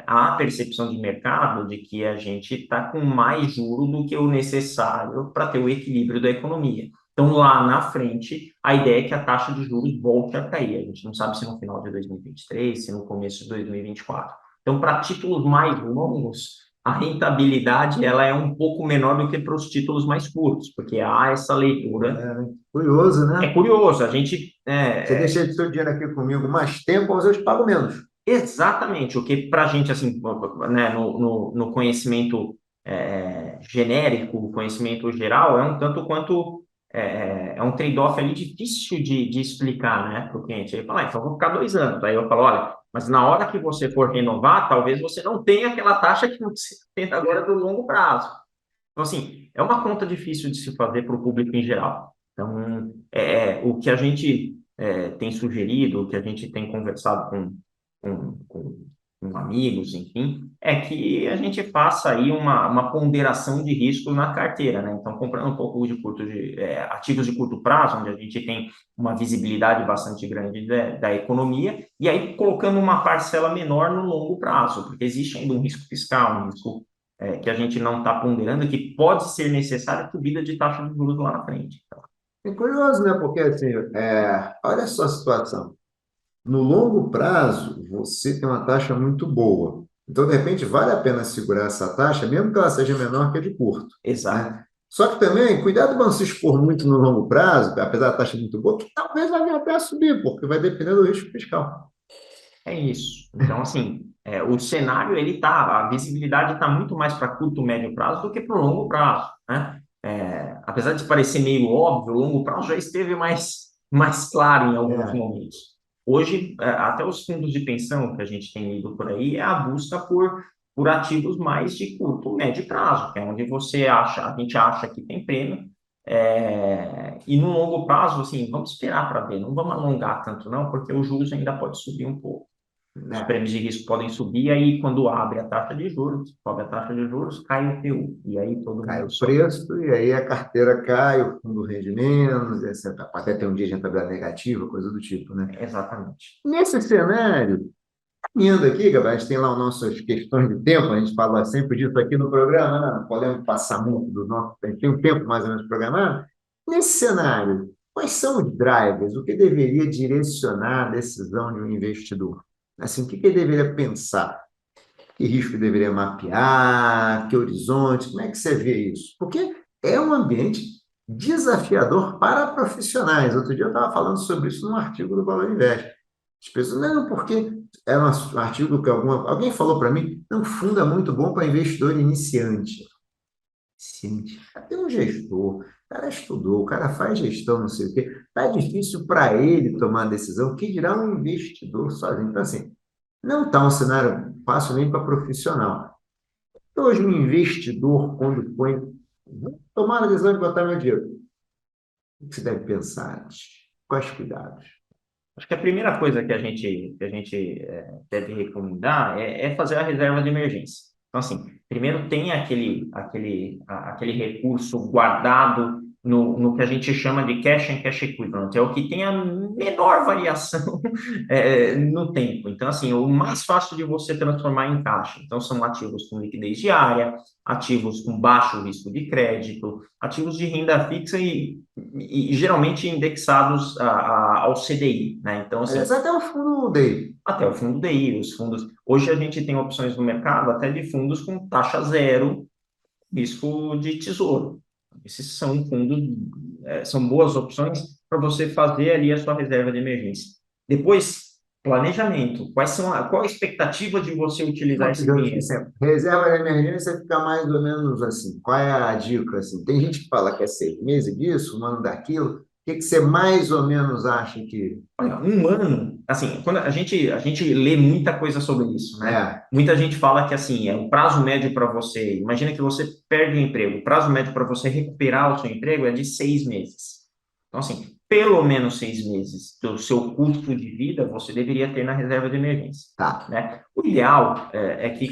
há a percepção de mercado de que a gente está com mais juro do que o necessário para ter o equilíbrio da economia. Então, lá na frente, a ideia é que a taxa de juros volte a cair. A gente não sabe se no final de 2023, se no começo de 2024. Então, para títulos mais longos, a rentabilidade ela é um pouco menor do que para os títulos mais curtos, porque há essa leitura. Curioso, É né? curioso, a gente Você deixa o seu dinheiro aqui comigo mais tempo, mas eu te pago menos. exatamente o que para a gente assim, né, no conhecimento genérico, conhecimento geral, é um tanto quanto é um trade-off ali difícil de explicar, né, para o cliente. Ele fala, então eu vou ficar 2 anos. Aí eu falo, olha, mas na hora que você for renovar, talvez você não tenha aquela taxa que você tem agora do longo prazo. Então, assim, é uma conta difícil de se fazer para o público em geral. Então, o que a gente tem sugerido, o que a gente tem conversado com amigos, enfim, é que a gente faça aí uma ponderação de risco na carteira, né? Então, comprando um pouco ativos de curto prazo, onde a gente tem uma visibilidade bastante grande da economia, e aí colocando uma parcela menor no longo prazo, porque existe ainda um risco fiscal, um risco que a gente não está ponderando, que pode ser necessária a subida de taxa de juros lá na frente. É curioso, né? Porque assim, olha só a situação. No longo prazo, você tem uma taxa muito boa. Então, de repente, vale a pena segurar essa taxa, mesmo que ela seja menor que a de curto, Exato. né? Só que também, cuidado para não se expor muito no longo prazo, apesar da taxa muito boa, que talvez vai vir até a subir, porque vai depender do risco fiscal. É isso. Então, assim, o cenário, a visibilidade está muito mais para curto, médio prazo do que para o longo prazo, né? Apesar de parecer meio óbvio, o longo prazo já esteve mais claro em alguns É, momentos. Hoje, até os fundos de pensão que a gente tem lido por aí é a busca por ativos mais de curto, médio prazo, que é onde a gente acha que tem prêmio. E no longo prazo, assim, vamos esperar para ver, não vamos alongar tanto não, porque os juros ainda pode subir um pouco. Os né? prêmios de risco podem subir, aí quando abre a taxa de juros, sobe a taxa de juros, cai o PU, e aí todo Cai mundo o sobe. preço e aí a carteira cai, o fundo rende menos, etc. Até ter um dia de rentabilidade negativa, coisa do tipo, né? Exatamente. Nesse cenário, indo aqui, Gabriel, a gente tem lá as nossas questões de tempo, a gente fala sempre disso aqui no programa, né? Não podemos passar muito do nosso, a gente tem um tempo mais ou menos programado. Nesse cenário, quais são os drivers? O que deveria direcionar a decisão de um investidor? Assim, o que ele deveria pensar? Que risco deveria mapear? Que horizonte? Como é que você vê isso? Porque é um ambiente desafiador para profissionais. Outro dia eu estava falando sobre isso num artigo do Valor Invest. As pessoas, não, porque é um artigo que alguém falou para mim, não, fundo é muito bom para investidor iniciante. Iniciante. Tem um gestor, o cara estudou, o cara faz gestão, não sei o quê. Está difícil para ele tomar a decisão, que dirá um investidor sozinho. Então, assim, não está um cenário fácil nem para profissional. Então, hoje, um investidor, quando põe, vou tomar a decisão de botar meu dinheiro, o que você deve pensar antes? Quais cuidados? Acho que a primeira coisa que a gente deve recomendar é fazer a reserva de emergência. Então, assim, primeiro tem aquele recurso guardado no que a gente chama de cash and cash equivalent, é o que tem a menor variação no tempo. Então, assim, o mais fácil de você transformar em caixa. Então, são ativos com liquidez diária, ativos com baixo risco de crédito, ativos de renda fixa e geralmente indexados ao CDI, né? Então, Aliás, assim, até o fundo dele. até o fundo DI, os fundos. Hoje a gente tem opções no mercado até de fundos com taxa zero, risco de tesouro. Esses são fundos, são boas opções para você fazer ali a sua reserva de emergência. Depois, planejamento. Qual a expectativa de você utilizar esse dinheiro? Reserva de emergência fica mais ou menos assim. Qual é a dica? Assim? Tem gente que fala que é 6 meses disso, um ano daquilo. O que que você mais ou menos acha que Olha, um ano, assim, quando a gente lê muita coisa sobre isso, né? é? Muita gente fala que, assim, é o prazo médio para você, imagina que você perde o emprego, o prazo médio para você recuperar o seu emprego é de 6 meses. Então, assim, pelo menos 6 meses do seu custo de vida você deveria ter na reserva de emergência, Tá. né? O ideal é que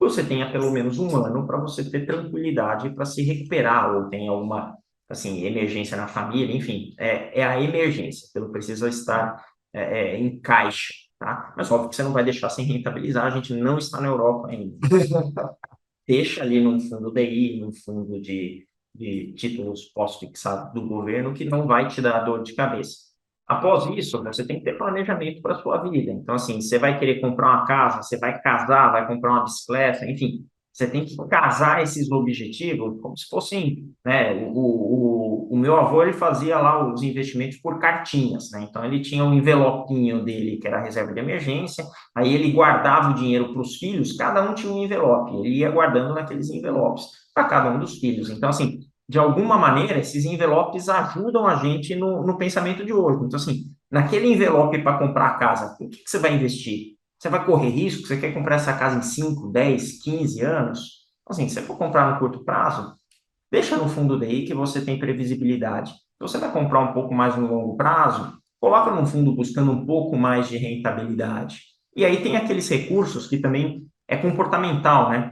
você tenha pelo menos um ano para você ter tranquilidade para se recuperar ou tem alguma assim, emergência na família, enfim, é a emergência, então precisa estar em caixa, tá? Mas óbvio que você não vai deixar sem rentabilizar, a gente não está na Europa ainda. Deixa ali num fundo DI, num fundo de títulos pós-fixados do governo que não vai te dar dor de cabeça. Após isso, você tem que ter planejamento para a sua vida. Então, assim, você vai querer comprar uma casa, você vai casar, vai comprar uma bicicleta, enfim, você tem que casar esses objetivos como se fossem, né? O meu avô, ele fazia lá os investimentos por cartinhas, né? Então, ele tinha um envelopinho dele, que era a reserva de emergência, aí ele guardava o dinheiro para os filhos, cada um tinha um envelope, ele ia guardando naqueles envelopes para cada um dos filhos. Então, assim, de alguma maneira, esses envelopes ajudam a gente no pensamento de hoje. Então, assim, naquele envelope para comprar a casa, o que você vai investir? Você vai correr risco? Você quer comprar essa casa em 5, 10, 15 anos? Assim, se você for comprar no curto prazo, deixa no fundo DI que você tem previsibilidade. Se você vai comprar um pouco mais no longo prazo, coloca no fundo buscando um pouco mais de rentabilidade. E aí tem aqueles recursos que também é comportamental, né?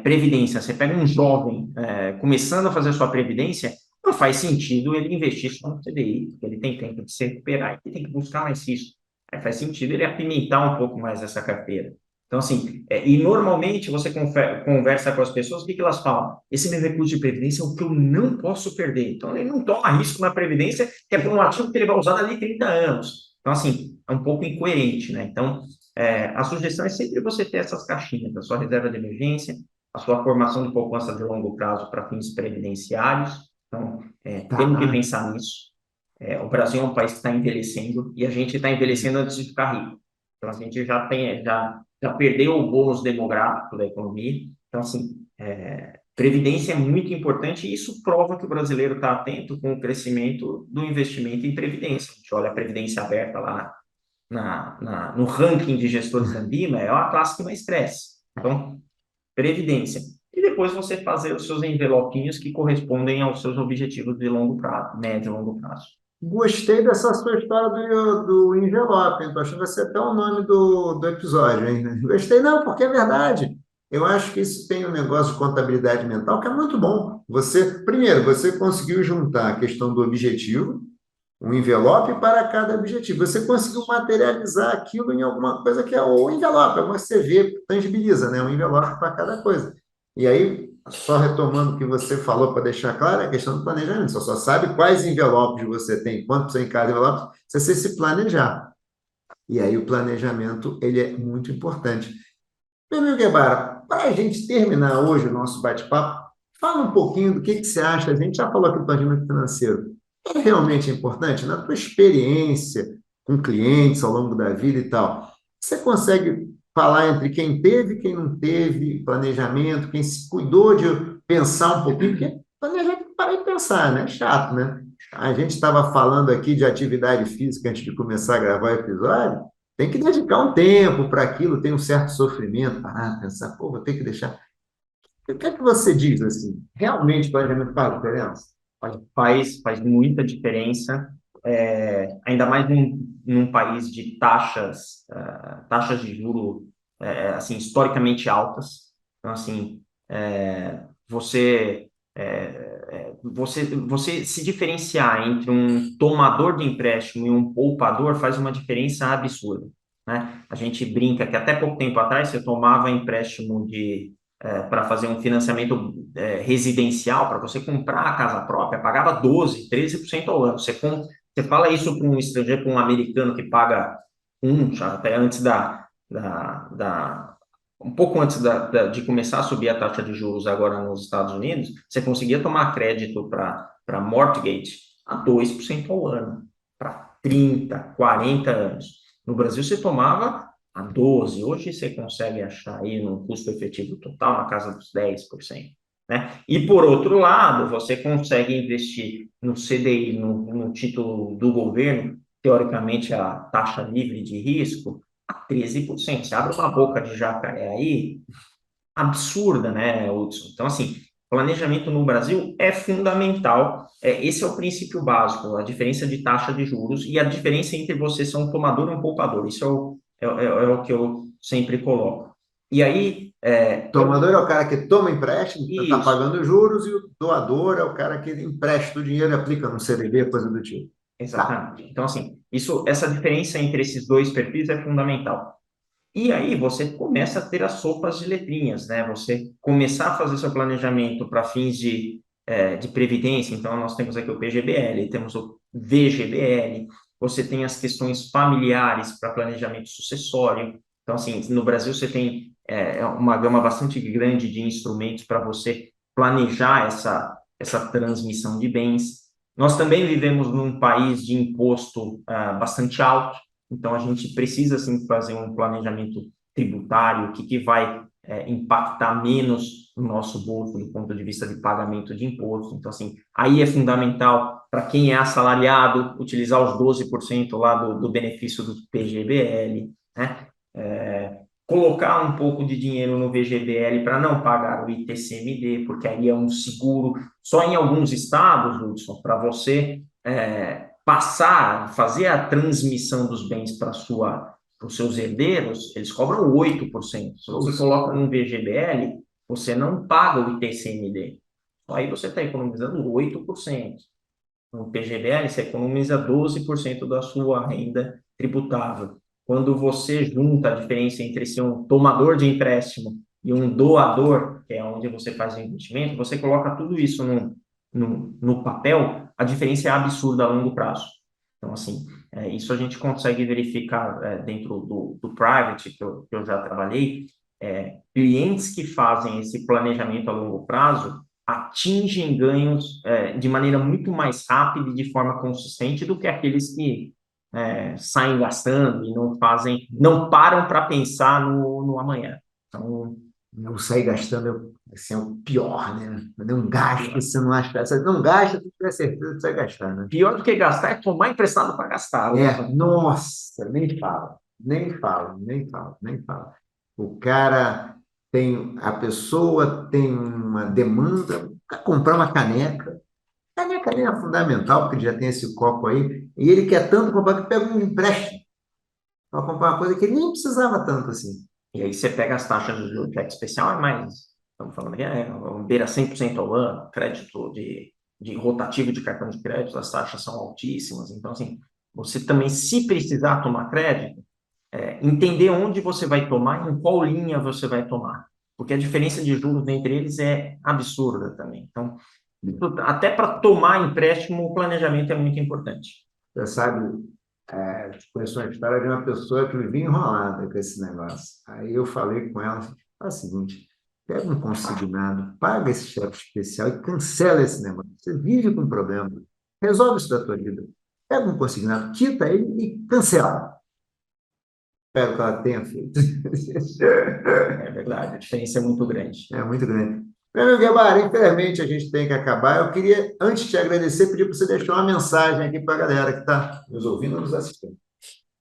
Previdência. Você pega um jovem começando a fazer sua previdência, não faz sentido ele investir só no CDI, porque ele tem tempo de se recuperar e tem que buscar mais risco. Aí faz sentido ele apimentar um pouco mais essa carteira. Então, assim, e normalmente você conversa com as pessoas, o que elas falam? Esse meu recurso de previdência é o que eu não posso perder. Então, ele não toma risco na previdência, que é por um ativo que ele vai usar dali 30 anos. Então, assim, é um pouco incoerente, né? Então, a sugestão é sempre você ter essas caixinhas, a sua reserva de emergência, a sua formação de poupança de longo prazo para fins previdenciários. Então, temos que pensar nisso. O Brasil é um país que está envelhecendo e a gente está envelhecendo antes de ficar rico. Então, a gente já perdeu o bônus demográfico da economia. Então, assim, previdência é muito importante e isso prova que o brasileiro está atento com o crescimento do investimento em previdência. A gente olha a previdência aberta lá no ranking de gestores da Ambima, é a classe que mais cresce. Então, previdência. E depois você fazer os seus envelopinhos que correspondem aos seus objetivos de longo prazo, médio e longo prazo. Gostei dessa sua história do envelope, hein? Tô achando que vai ser até o nome do episódio, hein? Gostei, não, porque é verdade. Eu acho que isso tem um negócio de contabilidade mental que é muito bom. Primeiro, você conseguiu juntar a questão do objetivo, um envelope para cada objetivo. Você conseguiu materializar aquilo em alguma coisa que é o envelope, você vê, tangibiliza, né? Um envelope para cada coisa. E aí, só retomando o que você falou para deixar claro, é a questão do planejamento. Você só sabe quais envelopes você tem, quanto são em cada envelope, se você se planejar. E aí o planejamento, ele é muito importante. Meu amigo Guevara, para a gente terminar hoje o nosso bate-papo, fala um pouquinho do que você acha. A gente já falou aqui do planejamento financeiro. É realmente importante? Na tua experiência com clientes ao longo da vida e tal, você consegue falar entre quem teve e quem não teve planejamento, quem se cuidou de pensar um pouquinho? Porque planejamento para e pensar, né? É chato, né? A gente estava falando aqui de atividade física antes de começar a gravar o episódio. Tem que dedicar um tempo para aquilo, tem um certo sofrimento, parar, pensar, pô, vou ter que deixar. O que é que você diz assim? Realmente o planejamento faz diferença? Faz muita diferença, ainda mais num país de taxas de juro assim, historicamente altas. Então, assim, você se diferenciar entre um tomador de empréstimo e um poupador faz uma diferença absurda, né? A gente brinca que até pouco tempo atrás você tomava empréstimo para fazer um financiamento residencial, para você comprar a casa própria, pagava 12, 13% ao ano. Você fala isso para um estrangeiro, para um americano que paga já até antes um pouco antes de começar a subir a taxa de juros agora nos Estados Unidos, você conseguia tomar crédito para mortgage a 2% ao ano, para 30, 40 anos. No Brasil, você tomava a 12%. Hoje, você consegue achar aí no custo efetivo total na casa dos 10%. Né? E, por outro lado, você consegue investir no CDI, no título do governo, teoricamente a taxa livre de risco, a 13%. Você abre uma boca de jacaré aí, absurda, né, Hudson? Então, assim, planejamento no Brasil é fundamental. Esse é o princípio básico, a diferença de taxa de juros e a diferença entre você ser um tomador e um poupador. Isso é o que eu sempre coloco. E aí... Tomador é o cara que toma empréstimo, está isso, pagando juros, e o doador é o cara que empresta o dinheiro e aplica no CDB, coisa do tipo. Tá. exatamente. Então, assim, essa diferença entre esses dois perfis é fundamental. E aí você começa a ter as sopas de letrinhas, né? Você começar a fazer seu planejamento para fins de de previdência, então nós temos aqui o PGBL, temos o VGBL, você tem as questões familiares para planejamento sucessório. Então, assim, no Brasil você tem uma gama bastante grande de instrumentos para você planejar essa transmissão de bens. Nós também vivemos num país de imposto bastante alto, então a gente precisa, sim, fazer um planejamento tributário, o que vai impactar menos no nosso bolso do ponto de vista de pagamento de imposto. Então, assim, aí é fundamental para quem é assalariado utilizar os 12% lá do benefício do PGBL, né? Colocar um pouco de dinheiro no VGBL para não pagar o ITCMD, porque aí é um seguro. Só em alguns estados, Hudson, para você fazer a transmissão dos bens para os seus herdeiros, eles cobram 8%. Se você coloca no VGBL, você não paga o ITCMD. Aí você está economizando 8%. No PGBL, você economiza 12% da sua renda tributável. Quando você junta a diferença entre ser um tomador de empréstimo e um doador, que é onde você faz o investimento, você coloca tudo isso no papel, a diferença é absurda a longo prazo. Então, assim, isso a gente consegue verificar dentro do private, que eu já trabalhei, clientes que fazem esse planejamento a longo prazo atingem ganhos de maneira muito mais rápida e de forma consistente do que aqueles que saem gastando e não param para pensar no amanhã. Então, Não sair gastando assim, é o pior, né? Não gasta, você não acha. Você não gasta, tu tiver certeza que você vai gastar, né? pior do que gastar é tomar emprestado para gastar. Nossa, nem fala, nem fala, nem fala, nem fala. O cara a pessoa tem uma demanda para comprar uma caneca. Caneca nem é fundamental, porque ele já tem esse copo aí, e ele quer tanto comprar que pega um empréstimo para comprar uma coisa que ele nem precisava tanto assim. E aí você pega as taxas do cheque especial, estamos falando aqui, beira 100% ao ano, crédito de rotativo de cartão de crédito, as taxas são altíssimas. Então, assim, você também, se precisar tomar crédito, entender onde você vai tomar e em qual linha você vai tomar. Porque a diferença de juros entre eles é absurda também. Então, até para tomar empréstimo, o planejamento é muito importante. Você sabe, conheço uma história de uma pessoa que vivia enrolada com esse negócio. Aí eu falei com ela, faz o seguinte, pega um consignado, paga esse cheque especial e cancela esse negócio. Você vive com problema. Resolve isso da tua vida. Pega um consignado, quita ele e cancela. Espero que ela tenha feito. É verdade, a diferença é muito grande. É muito grande. Meu amigo Guevara, infelizmente a gente tem que acabar. Eu queria, antes de te agradecer, pedir para você deixar uma mensagem aqui para a galera que está nos ouvindo e nos assistindo.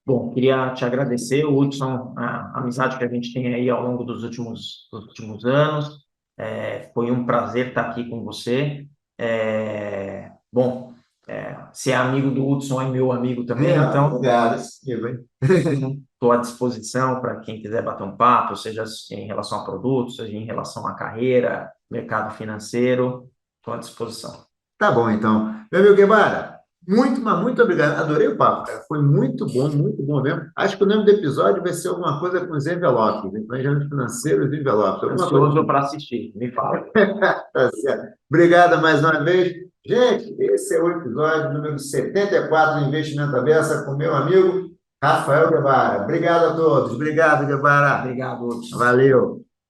Bom, queria te agradecer, Hudson, a amizade que a gente tem aí ao longo dos últimos anos. Foi um prazer estar aqui com você. Bom, se é amigo do Hudson, é meu amigo também, então Obrigado. estou à disposição para quem quiser bater um papo, seja em relação a produtos, seja em relação à carreira, mercado financeiro, estou à disposição. Tá bom, então. Meu amigo Guevara, muito, mas muito obrigado. Adorei o papo, cara. Foi muito bom mesmo. Acho que o nome do episódio vai ser alguma coisa com os envelopes, né? Planejamento financeiro e os envelopes. Alguma coisa Ansioso para assistir, me fala. Tá certo. Obrigado mais uma vez. Gente, esse é o episódio número 74 do Investimento Aberta com meu amigo Rafael Guevara. Obrigado a todos. Obrigado, Guevara. Obrigado, Hudson. Valeu.